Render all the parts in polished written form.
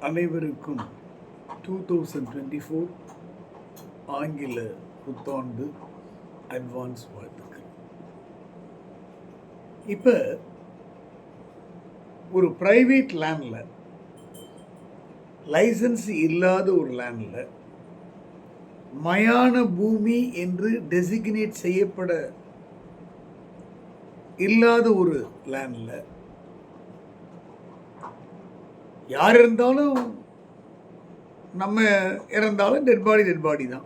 அனைவருக்கும் 2024 ஆங்கில புத்தாண்டு அட்வான்ஸ் வாழ்த்துக்கள். இப்போ ஒரு ப்ரைவேட் லேண்டில், லைசன்ஸ் இல்லாத ஒரு லேண்டில், மயான பூமி என்று டெசிக்னேட் செய்யப்பட இல்லாத ஒரு லேண்டில் யார் இருந்தாலும், நம்ம இறந்தாலும் டெட் பாடி தான்.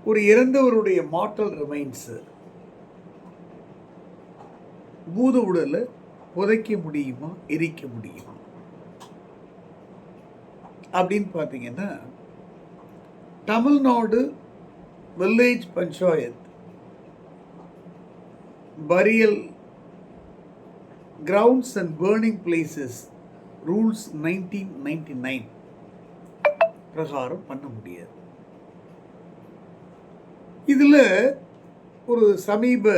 ஒரு இறந்தவருடைய மார்டல் ரிமைன்ஸு பூத உடலை புதைக்க முடியுமா, எரிக்க முடியுமா அப்படின்னு பார்த்தீங்கன்னா, Tamil Nadu village panchayat burial grounds and burning places rules 1999 பிரகாரம் பண்ண முடியாது. இதில் ஒரு சமீப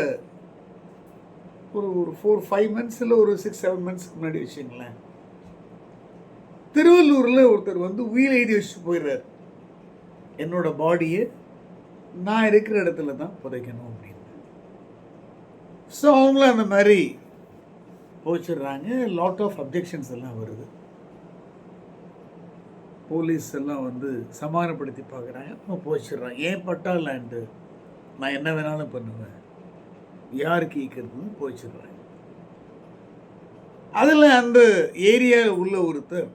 ஒரு 4-5 months இல்லை ஒரு 6-7 months முன்னாடி வச்சுங்களேன், திருவள்ளூரில் ஒருத்தர் வந்து உயில் எழுதி வச்சுட்டு போயிடுறார், என்னோட பாடியை நான் இருக்கிற இடத்துல தான் புதைக்கணும் அப்படின்னு. ஸோ அவங்களும் அந்த மாதிரி போச்சிடுறாங்க. லாட் ஆஃப் அப்ஜெக்ஷன்ஸ் எல்லாம் வருது. போலீஸ் எல்லாம் வந்து சமாதானப்படுத்தி பார்க்குறாங்க, அவங்க போச்சிடுறாங்க. ஏன் பட்டா லேண்டு, நான் என்ன வேணாலும் பண்ணுவேன், யாருக்கு ஈக்கிறதுன்னு போச்சிடுறாங்க. அதில் அந்த ஏரியாவில் உள்ள ஒருத்தர்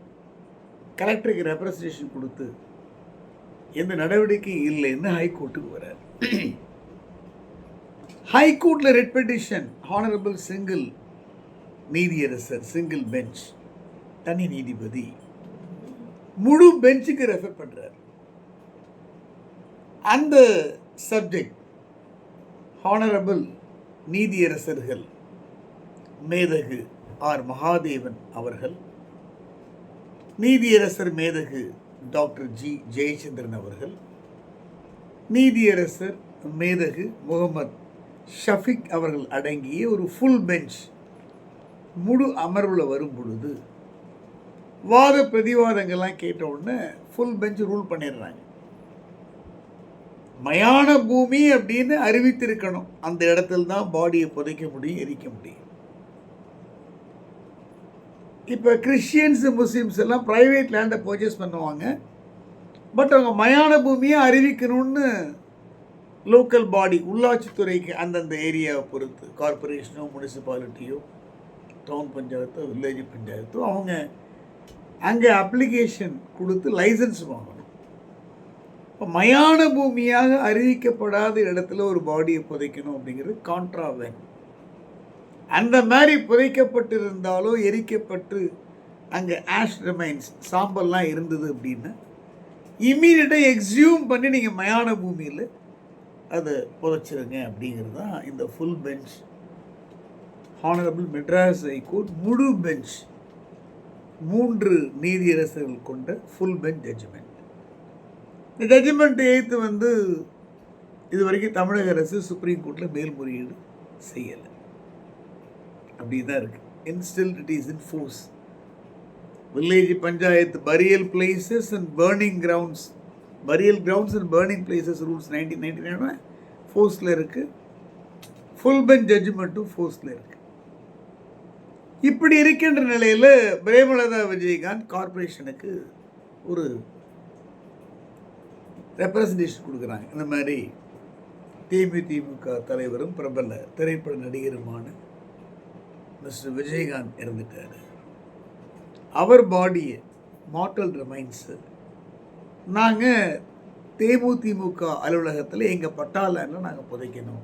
கலெக்டருக்கு ரெப்ரசன்டேஷன் கொடுத்து எந்த நடவடிக்கையும் இல்லைன்னு ஹைகோர்ட்டுக்கு வரார். ஹைகோர்ட்டில் ரெட் பெட்டிஷன் ஹானரபிள் சிங்கிள் நீதியரசர், சிங்கிள் பெஞ்ச், தனி நீதிபதி முழு பெஞ்சுக்கு ரெஃபர் பண்றார். அந்த சப்ஜெக்ட் ஹானரபிள் நீதியரசர்கள் மேதகு ஆர் மகாதேவன் அவர்கள், நீதியரசர் மேதகு டாக்டர் ஜி ஜெயச்சந்திரன் அவர்கள், நீதியரசர் மேதகு முகமது ஷஃபிக் அவர்கள் அடங்கிய ஒரு ஃபுல் பெஞ்ச் முழு அமர்வில் வரும் பொழுது வாத பிரதிவாதங்கள்லாம் கேட்ட உடனே ஃபுல் பெஞ்ச் ரூல் பண்ணிடுறாங்க, மயான பூமி அப்படின்னு அறிவித்திருக்கணும், அந்த இடத்துல தான் பாடியை புதைக்க முடியும், எரிக்க முடியும். இப்போ கிறிஸ்டியன்ஸ் முஸ்லீம்ஸ் எல்லாம் ப்ரைவேட் லேண்டை பர்ச்சேஸ் பண்ணுவாங்க, பட் அவங்க மயான பூமியை அறிவிக்கணும்னு லோக்கல் பாடி, உள்ளாட்சித்துறைக்கு அந்தந்த ஏரியாவை பொறுத்து, கார்பரேஷனோ முனிசிபாலிட்டியோ டவுன் பஞ்சாயத்தோ வில்லேஜ் பஞ்சாயத்தோ அவங்க அங்கே அப்ளிகேஷன் கொடுத்து லைசன்ஸ் வாங்கணும். இப்போ மயான பூமியாக அறிவிக்கப்படாத இடத்துல ஒரு பாடியை புதைக்கணும் அப்படிங்கிறது கான்ட்ராவென்ட். அந்த மாதிரி புதைக்கப்பட்டிருந்தாலோ எரிக்கப்பட்டு அங்கே ஆஷ் ரிமைன்ஸ், சாம்பல்லாம் இருந்தது அப்படின்னா இம்மீடியட்டாக எக்ஸியூம் பண்ணி நீங்கள் மயான பூமியில் அதை புதைச்சிருங்க அப்படிங்கிறது தான் இந்த full bench honourable Madras high court முழு பெஞ்ச் 3 நீதியரசர்கள் கொண்ட ஃபுல் பெஞ்ச் ஜட்ஜ்மெண்ட். இந்த ஜட்ஜ்மெண்ட் எய்த்து வந்து இது வரைக்கும் தமிழக அரசு சுப்ரீம் கோர்ட்டில் மேல்முறையீடு செய்யலை. அப்படி தான் இருக்குது. இன்ஸ்டில் it is in force. Village panchayat burial places and burning grounds, burial grounds and burning places rules 1999 ஃபோர்ஸில் இருக்குது. ஃபுல் பெஞ்ச் ஜட்ஜ்மெண்ட்டும் ஃபோர்ஸில் இருக்குது. இப்படி இருக்கின்ற நிலையில் பிரேமலதா விஜயகாந்த் கார்பரேஷனுக்கு ஒரு ரெப்ரசன்டேஷன் கொடுக்குறாங்க. இந்த மாதிரி தேமுதிக தலைவரும் பிரபல திரைப்பட நடிகருமான மிஸ்டர் விஜயகாந்த் இறந்துட்டார், அவர் பாடியை மார்டல் ரிமைன்ஸு நாங்கள் தேமுதிக அலுவலகத்தில் எங்கள் பட்டாளன்னு நாங்கள் புதைக்கணும்,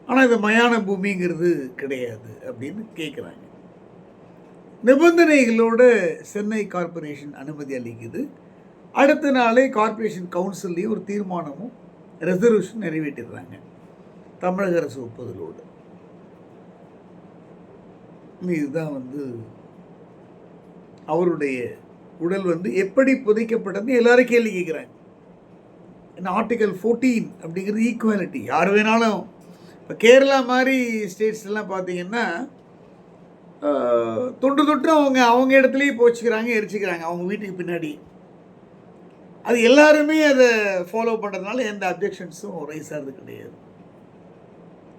ஆனால் இது மயான பூமிங்கிறது கிடையாது அப்படின்னு கேட்குறாங்க. நிபந்தனைகளோடு சென்னை கார்பரேஷன் அனுமதி அளிக்குது. அடுத்த நாளே கார்பரேஷன் கவுன்சில்லையும் ஒரு தீர்மானமும் ரெசல்யூஷன் நிறைவேற்றிடுறாங்க தமிழக அரசு ஒப்புதலோடு. இதுதான் வந்து அவருடைய உடல் வந்து எப்படி புதைக்கப்பட்டது எல்லாரும் கேள்வி கேட்குறாங்க. ஆர்டிகல் 14 அப்படிங்கிறது ஈக்குவாலிட்டி, யார் வேணாலும். இப்போ கேரளா மாதிரி ஸ்டேட்ஸ் எல்லாம் பார்த்தீங்கன்னா தொன்று தொட்டு அவங்க இடத்துலையே போச்சுக்கிறாங்க, எரிச்சுக்கிறாங்க அவங்க வீட்டுக்கு பின்னாடி. அது எல்லாருமே அதை ஃபாலோ பண்ணுறதுனால எந்த அப்ஜெக்ஷன்ஸும் ரைஸ் ஆகிறது கிடையாது.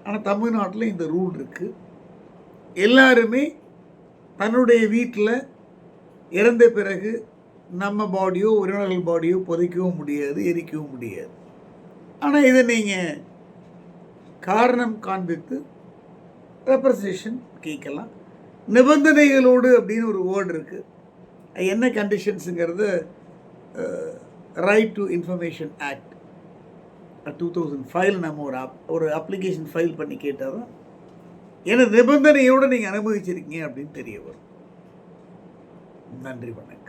ஆனால் தமிழ்நாட்டில் இந்த ரூல் இருக்குது. எல்லாருமே தன்னுடைய வீட்டில் இறந்த பிறகு நம்ம பாடியோ உறவினர்கள் பாடியோ புதைக்கவும் முடியாது, எரிக்கவும் முடியாது. ஆனால் இதை நீங்கள் காரணம் காண்பித்து ரெப்ரசன்டேஷன் கேட்கலாம். நிபந்தனைகளோடு அப்படின்னு ஒரு வேர்டு இருக்குது. என்ன கண்டிஷன்ஸுங்கிறது ரைட் டு இன்ஃபர்மேஷன் ஆக்ட் 2005 நம்ம ஒரு அப்ளிகேஷன் ஃபைல் பண்ணி கேட்டால் தான் என்ன நிபந்தனையோடு நீங்கள் அனுபவிச்சிருக்கீங்க அப்படின்னு தெரிய வரும். நன்றி, வணக்கம்.